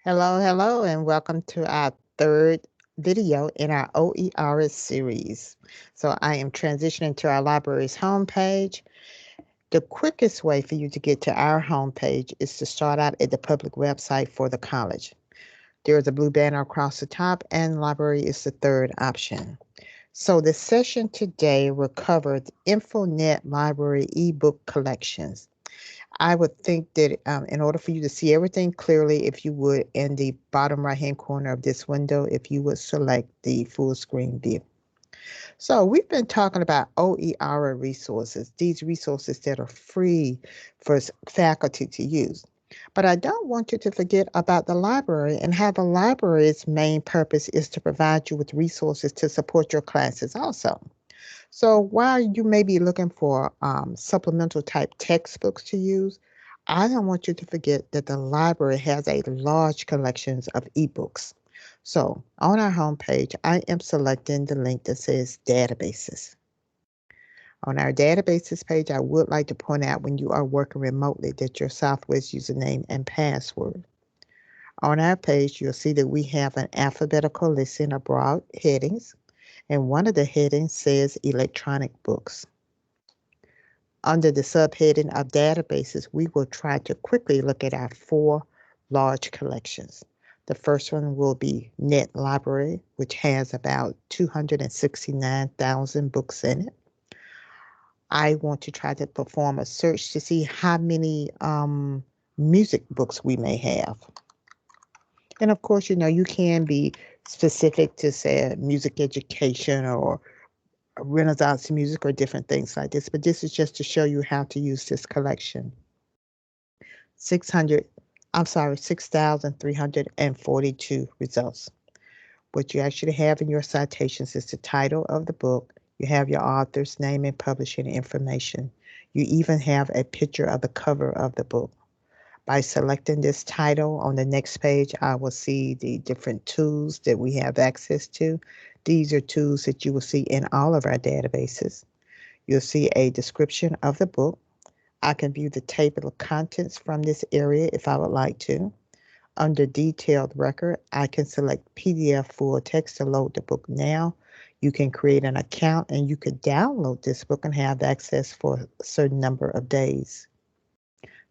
Hello, hello, and welcome to our third video in our OER series. So I am transitioning to our library's homepage. The quickest way for you to get to our homepage is to start out at the public website for the college. There is a blue banner across the top, and library is the third option. So the session today will cover the InfoNet library ebook collections. I would think that in order for you to see everything clearly, if you would, in the bottom right-hand corner of this window, if you would select the full screen view. So we've been talking about OER resources, these resources that are free for faculty to use. But I don't want you to forget about the library and how the library's main purpose is to provide you with resources to support your classes also. So while you may be looking for supplemental type textbooks to use, I don't want you to forget that the library has a large collections of ebooks. So on our homepage, I am selecting the link that says databases. On our databases page, I would like to point out when you are working remotely that your Southwest username and password. On our page, you'll see that we have an alphabetical listing of broad headings, and one of the headings says electronic books. Under the subheading of databases, we will try to quickly look at our four large collections. The first one will be Net Library, which has about 269,000 books in it. I want to try to perform a search to see how many music books we may have. And of course, you can be specific to say music education or Renaissance music or different things like this, but this is just to show you how to use this collection. 6,342 results. What you actually have in your citations is the title of the book. You have your author's name and publishing information. You even have a picture of the cover of the book. By selecting this title on the next page, I will see the different tools that we have access to. These are tools that you will see in all of our databases. You'll see a description of the book. I can view the table of contents from this area if I would like to. Under detailed record, I can select PDF full text to load the book now. You can create an account and you could download this book and have access for a certain number of days.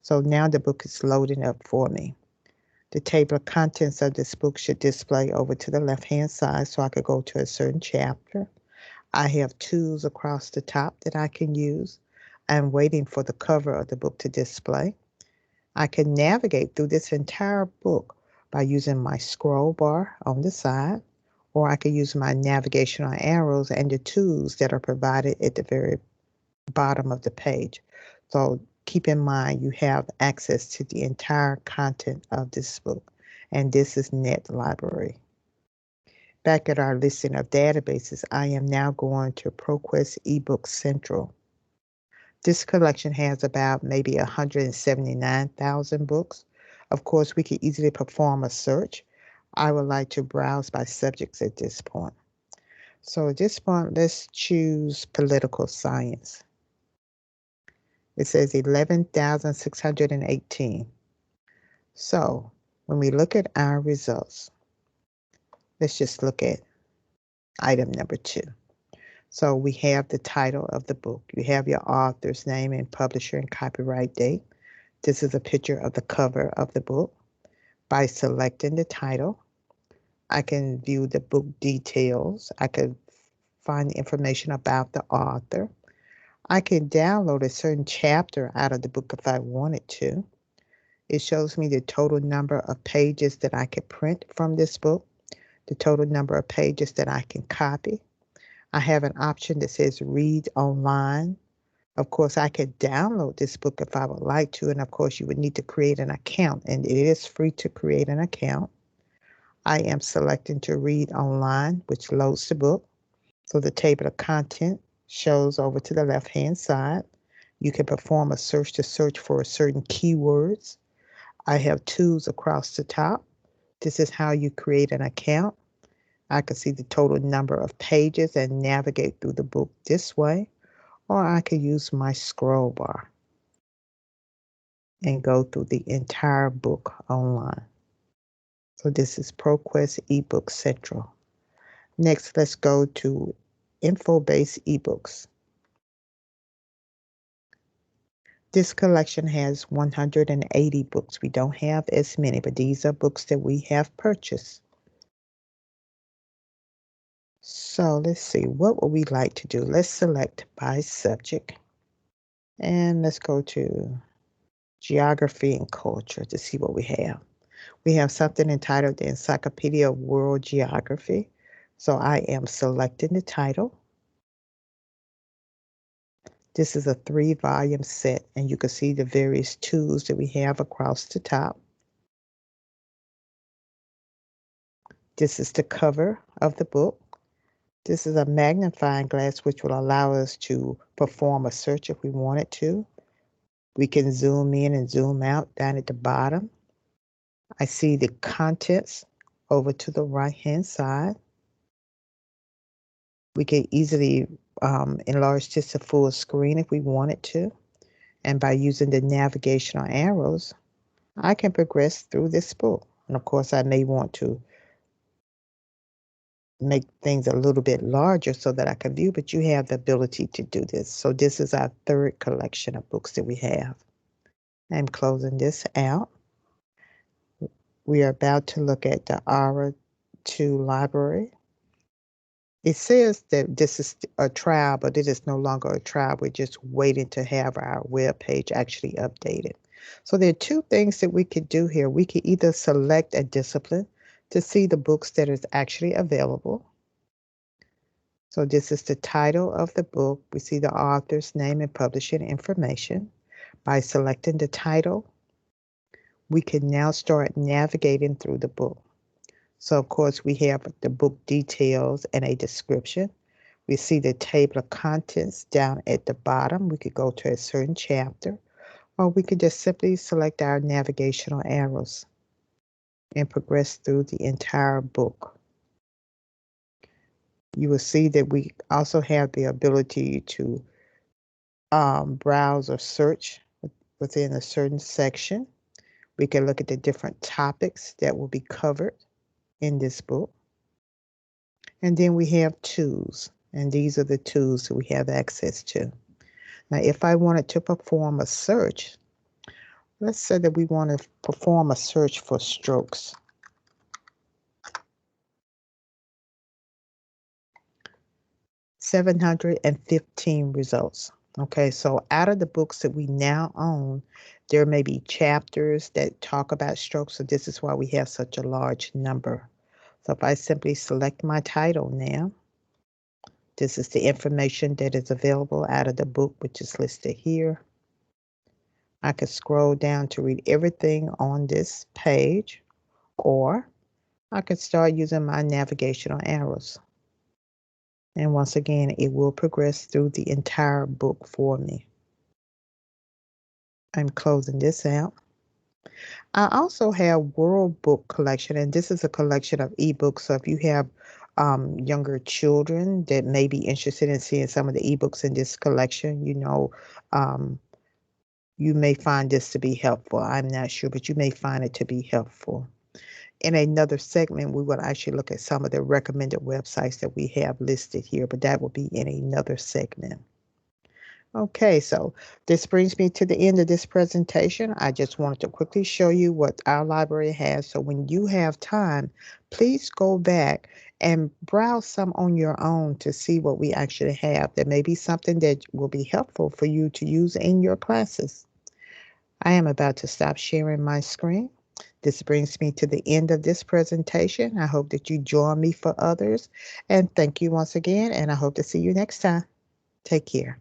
So now the book is loading up for me. The table of contents of this book should display over to the left-hand side so I could go to a certain chapter. I have tools across the top that I can use. I'm waiting for the cover of the book to display. I can navigate through this entire book by using my scroll bar on the side, or I can use my navigational arrows and the tools that are provided at the very bottom of the page. So keep in mind you have access to the entire content of this book, and this is Net Library. Back at our listing of databases, I am now going to ProQuest eBook Central. This collection has about maybe 179,000 books. Of course, we could easily perform a search. I would like to browse by subjects at this point. So at this point, let's choose political science. It says 11,618. So when we look at our results, let's just look at item number 2. So we have the title of the book. You have your author's name and publisher and copyright date. This is a picture of the cover of the book. By selecting the title, I can view the book details. I can find information about the author. I can download a certain chapter out of the book if I wanted to. It shows me the total number of pages that I can print from this book, the total number of pages that I can copy. I have an option that says read online. Of course, I could download this book if I would like to, and of course, you would need to create an account, and it is free to create an account. I am selecting to read online, which loads the book. So the table of content shows over to the left-hand side. You can perform a search to search for certain keywords. I have tools across the top. This is how you create an account. I can see the total number of pages and navigate through the book this way, or I could use my scroll bar and go through the entire book online. So this is ProQuest eBook Central. Next, let's go to info-based ebooks. This collection has 180 books. We don't have as many, but these are books that we have purchased. So let's see, what would we like to do? Let's select by subject. And let's go to Geography and Culture to see what we have. We have something entitled The Encyclopedia of World Geography. So I am selecting the title. This is a 3-volume set, and you can see the various tools that we have across the top. This is the cover of the book. This is a magnifying glass which will allow us to perform a search if we wanted to. We can zoom in and zoom out down at the bottom. I see the contents over to the right-hand side. We can easily enlarge this to full screen if we wanted to. And by using the navigational arrows, I can progress through this book. And of course, I may want to make things a little bit larger so that I can view, but you have the ability to do this. So this is our 3rd collection of books that we have. I'm closing this out. We are about to look at the Aura 2 library. It says that this is a trial, but it is no longer a trial. We're just waiting to have our web page actually updated. So there are 2 things that we could do here. We could either select a discipline to see the books that is actually available. So this is the title of the book. We see the author's name and publishing information. By selecting the title, we can now start navigating through the book. So of course we have the book details and a description. We see the table of contents down at the bottom. We could go to a certain chapter, or we could just simply select our navigational arrows and progress through the entire book. You will see that we also have the ability to browse or search within a certain section. We can look at the different topics that will be covered in this book. And then we have tools, and these are the tools that we have access to. Now, if I wanted to perform a search, let's say that we want to perform a search for strokes. $715 results. Okay, so out of the books that we now own, there may be chapters that talk about strokes, so this is why we have such a large number. So if I simply select my title now, this is the information that is available out of the book, which is listed here. I can scroll down to read everything on this page, or I could start using my navigational arrows. And once again, it will progress through the entire book for me. I'm closing this out. I also have World Book Collection, and this is a collection of ebooks. So if you have younger children that may be interested in seeing some of the ebooks in this collection, you may find this to be helpful. I'm not sure, but you may find it to be helpful. In another segment, we will actually look at some of the recommended websites that we have listed here, but that will be in another segment. Okay, so this brings me to the end of this presentation. I just wanted to quickly show you what our library has. So when you have time, please go back and browse some on your own to see what we actually have. There may be something that will be helpful for you to use in your classes. I am about to stop sharing my screen. This brings me to the end of this presentation. I hope that you join me for others. And thank you once again, and I hope to see you next time. Take care.